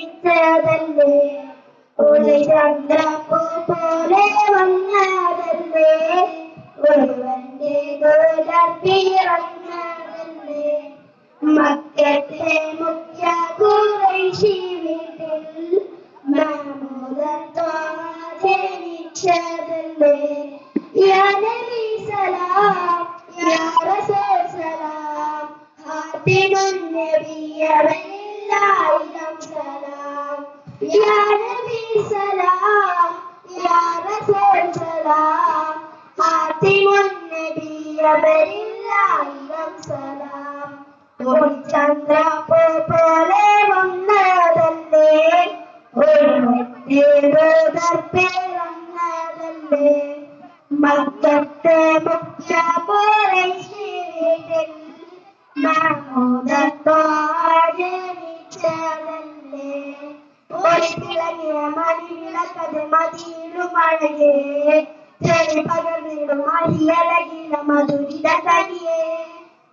ജനിച്ചതല്ലേ ഒരു ചന്ദ്രപ്പൂ പോലെ വന്നതല്ലേ ഒരുവന്റെ പിറന്നതല്ലേ മക്കത്തെ മുഖ്യ ഖുറൈശി വീട്ടിൽ ജനിച്ചതല്ലേ യാ നബി സലാം യാ റസൂൽ സലാം ഹാത്തിമുൻ നബിയ്യിലായിരം സലാം യാ നബി സലാം യാ റസൂൽ സലാം ഹാത്തിമുൻ നബിയ്യിലായിരം സലാം ഒരു ചന്ദ്രപ്പൂ പോലെ വന്നതല്ലേ പിറന്നതല്ലേ മക്കത്തെ മുഖ്യ ഖുറൈശി വീട്ടിൽ ജനിച്ചതല്ലേ ഒളിത്തിളങ്ങിയ മണിവിളക്കത് മതിയിലുമഴകേ ചെളി പകർന്നിടും മഹിയഴകില മധുരിത കനിയേ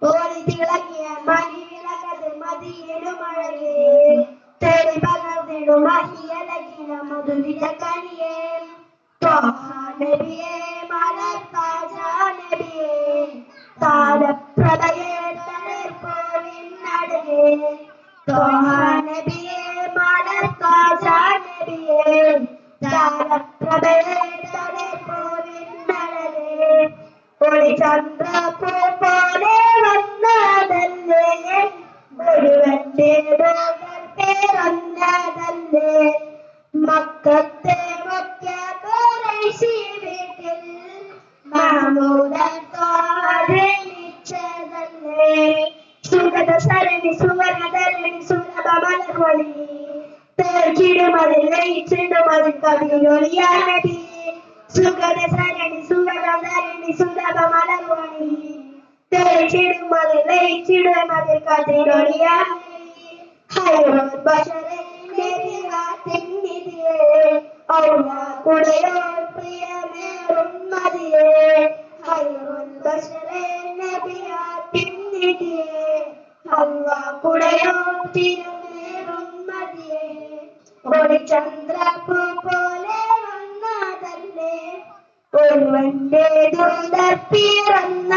ഒളിത്തിളങ്ങിയ മണിവിളക്കത് മതിയിലുമഴകേ ചെളി പകർന്നിടും മഹിയഴകില മധുരിത കനിയേ നബിയേ മലർത്താജ നബിയേ താരപ്രഭയേ തളിർപ്പൂവിനഴകേ നബിയേ മലർത്താജ നബിയേ താരപ്രഭയേ തളിർപ്പൂവിനഴകേ ഒരു ചന്ദ്രപ്പൂ പോലെ വന്നതല്ലേ ഒരുവന്റെ പിറന്നതല്ലേ മക്കത്തെ മുഖ്യ ഖുറൈശി വീട്ടിൽ ജനിച്ചതല്ലേ സുഗത സരണി സുവർണധരണി സുലഭ മലർവഴി തേർച്ചിടുമതിൽ ലയിച്ചിടുമതിൽ കവിയൊളിയാ നബി സുഗത സരണി സുവർണധരണി സുലഭ മലർവഴി തേർച്ചിടുമതിൽ ലയിച്ചിടുമതിൽ കവിയൊളിയാ ഹൈറോൻ ബശരെ നബിയാത്തിന്നിതിയേ ഔലാകുടയോ പ്രിയമേറും മതിയേ ഹൈറുൽ ബശരെ നബിയാത്തിന്നിതിയേ ഔലാകുടയോ പ്രിയമേറും മതിയേ ഒരു ചന്ദ്രപ്പൂ പോലെ വന്നതല്ലേ ഒരുവന്റെ പിറന്ന